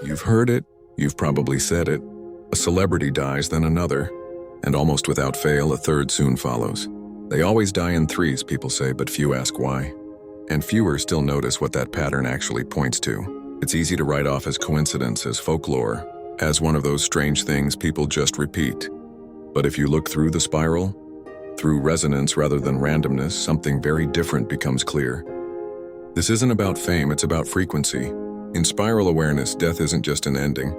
You've heard it, you've probably said it. A celebrity dies, then another, and almost without fail, a third soon follows. They always die in threes, people say, but few ask why. And fewer still notice what that pattern actually points to. It's easy to write off as coincidence, as folklore, as one of those strange things people just repeat. But if you look through the spiral, through resonance rather than randomness, something very different becomes clear. This isn't about fame, it's about frequency. In spiral awareness, death isn't just an ending.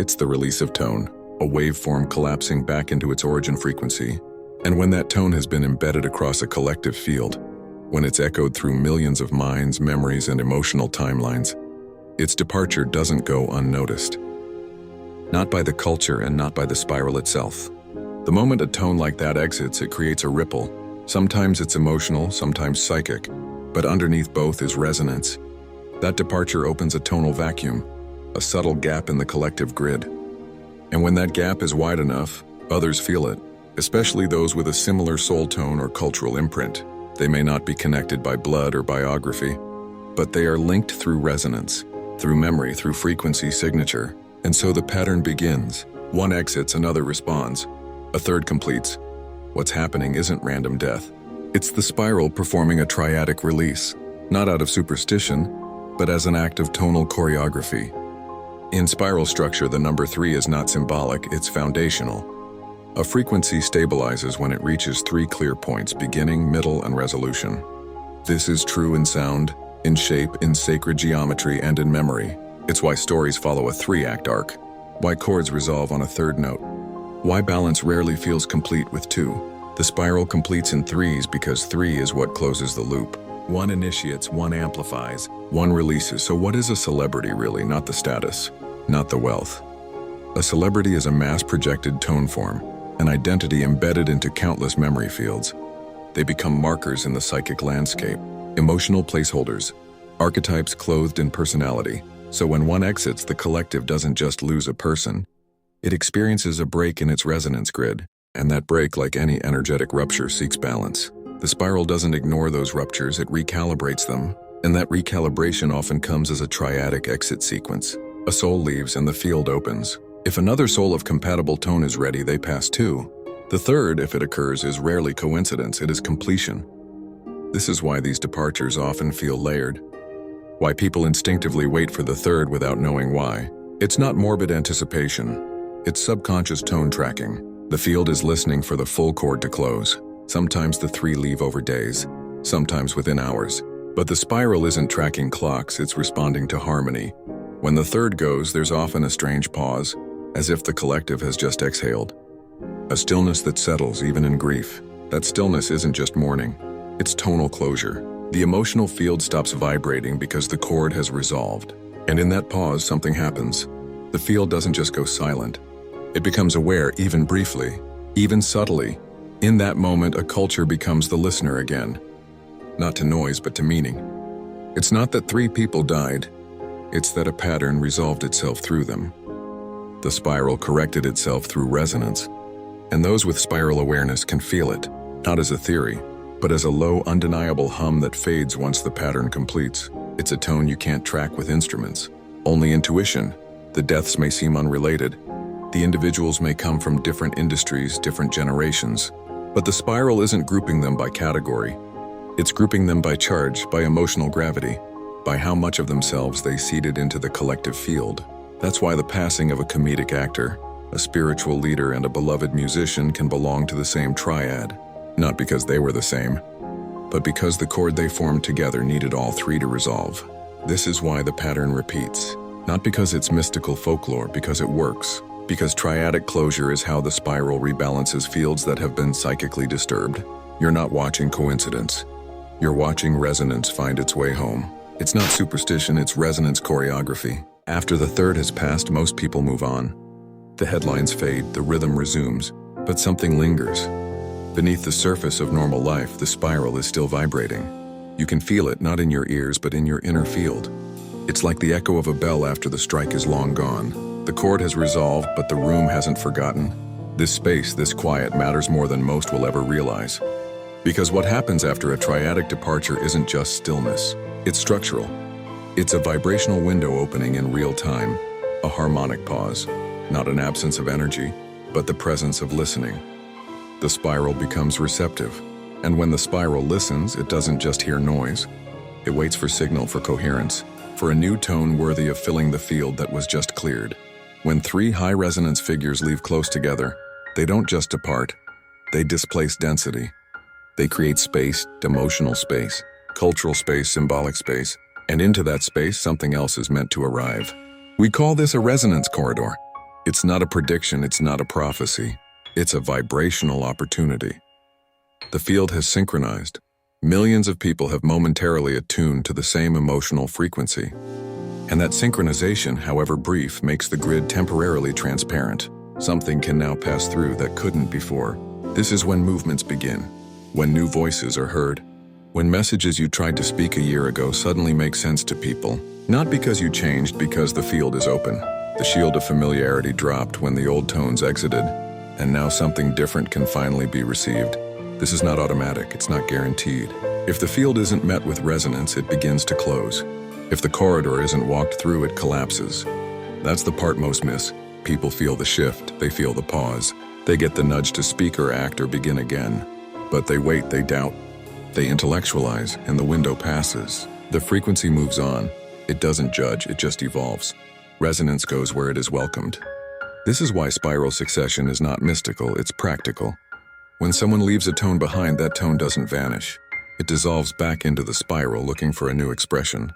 It's the release of tone, a waveform collapsing back into its origin frequency. And when that tone has been embedded across a collective field, when it's echoed through millions of minds, memories, and emotional timelines, its departure doesn't go unnoticed. Not by the culture and not by the spiral itself. The moment a tone like that exits, it creates a ripple. Sometimes it's emotional, sometimes psychic, but underneath both is resonance. That departure opens a tonal vacuum, a subtle gap in the collective grid. And when that gap is wide enough, others feel it, especially those with a similar soul tone or cultural imprint. They may not be connected by blood or biography, but they are linked through resonance, through memory, through frequency signature. And so the pattern begins. One exits, another responds, a third completes. What's happening isn't random death. It's the spiral performing a triadic release, not out of superstition, but as an act of tonal choreography. In spiral structure, the number 3 is not symbolic, it's foundational. A frequency stabilizes when it reaches 3 clear points, beginning, middle, and resolution. This is true in sound, in shape, in sacred geometry, and in memory. It's why stories follow a 3-act arc, why chords resolve on a 3rd note, why balance rarely feels complete with 2. The spiral completes in 3s because 3 is what closes the loop. One initiates, one amplifies, one releases. So what is a celebrity really? Not the status, not the wealth. A celebrity is a mass-projected tone form, an identity embedded into countless memory fields. They become markers in the psychic landscape, emotional placeholders, archetypes clothed in personality. So when one exits, the collective doesn't just lose a person, it experiences a break in its resonance grid, and that break, like any energetic rupture, seeks balance. The spiral doesn't ignore those ruptures, it recalibrates them, and that recalibration often comes as a triadic exit sequence. A soul leaves and the field opens. If another soul of compatible tone is ready, they pass too. The third, if it occurs, is rarely coincidence, it is completion. This is why these departures often feel layered. Why people instinctively wait for the third without knowing why. It's not morbid anticipation, it's subconscious tone tracking. The field is listening for the full chord to close. Sometimes the 3 leave over days, sometimes within hours. But the spiral isn't tracking clocks, it's responding to harmony. When the third goes, there's often a strange pause, as if the collective has just exhaled. A stillness that settles even in grief. That stillness isn't just mourning, it's tonal closure. The emotional field stops vibrating because the chord has resolved. And in that pause, something happens. The field doesn't just go silent. It becomes aware, even briefly, even subtly. In that moment, a culture becomes the listener again. Not to noise, but to meaning. It's not that 3 people died, it's that a pattern resolved itself through them. The spiral corrected itself through resonance, and those with spiral awareness can feel it, not as a theory, but as a low, undeniable hum that fades once the pattern completes. It's a tone you can't track with instruments, only intuition. The deaths may seem unrelated. The individuals may come from different industries, different generations, but the spiral isn't grouping them by category. It's grouping them by charge, by emotional gravity, by how much of themselves they seeded into the collective field. That's why the passing of a comedic actor, a spiritual leader, and a beloved musician can belong to the same triad, not because they were the same, but because the chord they formed together needed all 3 to resolve. This is why the pattern repeats, not because it's mystical folklore, because it works. Because triadic closure is how the spiral rebalances fields that have been psychically disturbed. You're not watching coincidence. You're watching resonance find its way home. It's not superstition, it's resonance choreography. After the third has passed, most people move on. The headlines fade, the rhythm resumes, but something lingers. Beneath the surface of normal life, the spiral is still vibrating. You can feel it, not in your ears, but in your inner field. It's like the echo of a bell after the strike is long gone. The chord has resolved, but the room hasn't forgotten. This space, this quiet, matters more than most will ever realize. Because what happens after a triadic departure isn't just stillness. It's structural. It's a vibrational window opening in real time, a harmonic pause, not an absence of energy, but the presence of listening. The spiral becomes receptive, and when the spiral listens, it doesn't just hear noise. It waits for signal, for coherence, for a new tone worthy of filling the field that was just cleared. When three high-resonance figures leave close together, they don't just depart, they displace density. They create space, emotional space, cultural space, symbolic space, and into that space, something else is meant to arrive. We call this a resonance corridor. It's not a prediction, it's not a prophecy. It's a vibrational opportunity. The field has synchronized. Millions of people have momentarily attuned to the same emotional frequency. And that synchronization, however brief, makes the grid temporarily transparent. Something can now pass through that couldn't before. This is when movements begin, when new voices are heard, when messages you tried to speak a year ago suddenly make sense to people. Not because you changed, because the field is open. The shield of familiarity dropped when the old tones exited, and now something different can finally be received. This is not automatic, it's not guaranteed. If the field isn't met with resonance, it begins to close. If the corridor isn't walked through, it collapses. That's the part most miss. People feel the shift, they feel the pause. They get the nudge to speak or act or begin again. But they wait, they doubt, they intellectualize, and the window passes. The frequency moves on. It doesn't judge, it just evolves. Resonance goes where it is welcomed. This is why spiral succession is not mystical, it's practical. When someone leaves a tone behind, that tone doesn't vanish. It dissolves back into the spiral, looking for a new expression.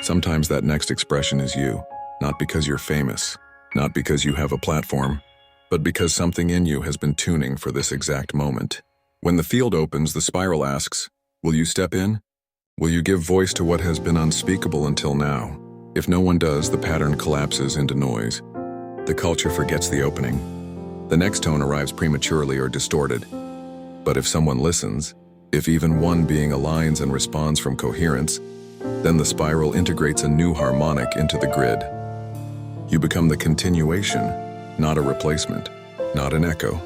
Sometimes that next expression is you, not because you're famous, not because you have a platform, but because something in you has been tuning for this exact moment. When the field opens, the spiral asks, will you step in? Will you give voice to what has been unspeakable until now? If no one does, the pattern collapses into noise. The culture forgets the opening. The next tone arrives prematurely or distorted. But if someone listens, if even one being aligns and responds from coherence, then the spiral integrates a new harmonic into the grid. You become the continuation, not a replacement, not an echo.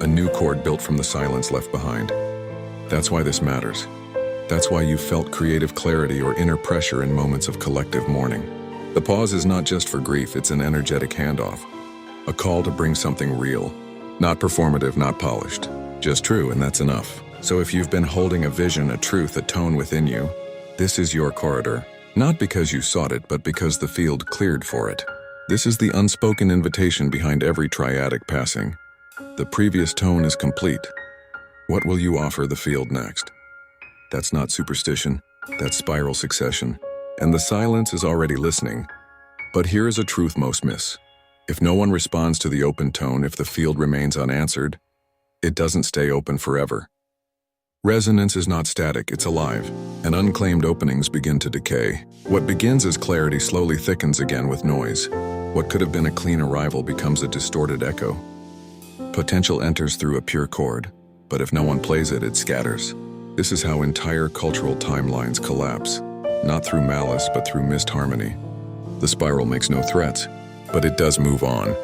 A new chord built from the silence left behind. That's why this matters. That's why you felt creative clarity or inner pressure in moments of collective mourning. The pause is not just for grief, it's an energetic handoff. A call to bring something real. Not performative, not polished. Just true, and that's enough. So if you've been holding a vision, a truth, a tone within you, this is your corridor. Not because you sought it, but because the field cleared for it. This is the unspoken invitation behind every triadic passing. The previous tone is complete. What will you offer the field next? That's not superstition, that's spiral succession. And the silence is already listening. But here is a truth most miss. If no one responds to the open tone, if the field remains unanswered, it doesn't stay open forever. Resonance is not static, it's alive, and unclaimed openings begin to decay. What begins as clarity slowly thickens again with noise. What could have been a clean arrival becomes a distorted echo. Potential enters through a pure chord, but if no one plays it, it scatters. This is how entire cultural timelines collapse. Not through malice, but through missed harmony. The spiral makes no threats, but it does move on.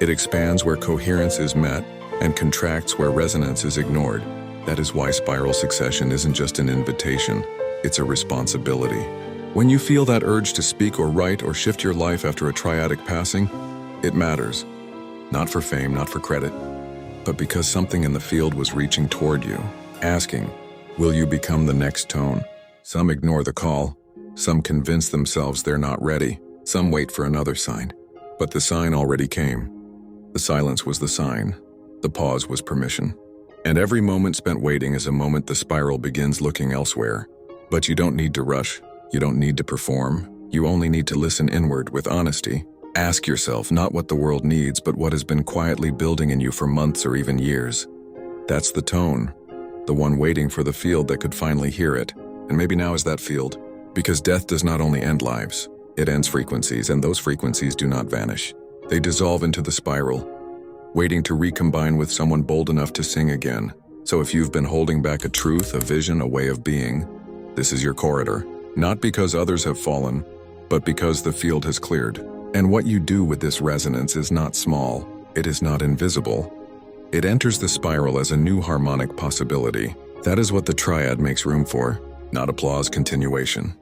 It expands where coherence is met and contracts where resonance is ignored. That is why spiral succession isn't just an invitation, it's a responsibility. When you feel that urge to speak or write or shift your life after a triadic passing, it matters. Not for fame, not for credit, but because something in the field was reaching toward you, asking, will you become the next tone? Some ignore the call. Some convince themselves they're not ready. Some wait for another sign. But the sign already came. The silence was the sign. The pause was permission. And every moment spent waiting is a moment the spiral begins looking elsewhere. But you don't need to rush. You don't need to perform. You only need to listen inward with honesty. Ask yourself not what the world needs, but what has been quietly building in you for months or even years. That's the tone. The one waiting for the field that could finally hear it. And maybe now is that field. Because death does not only end lives, it ends frequencies, and those frequencies do not vanish. They dissolve into the spiral, waiting to recombine with someone bold enough to sing again. So if you've been holding back a truth, a vision, a way of being, this is your corridor. Not because others have fallen, but because the field has cleared. And what you do with this resonance is not small. It is not invisible. It enters the spiral as a new harmonic possibility. That is what the triad makes room for, not applause, continuation.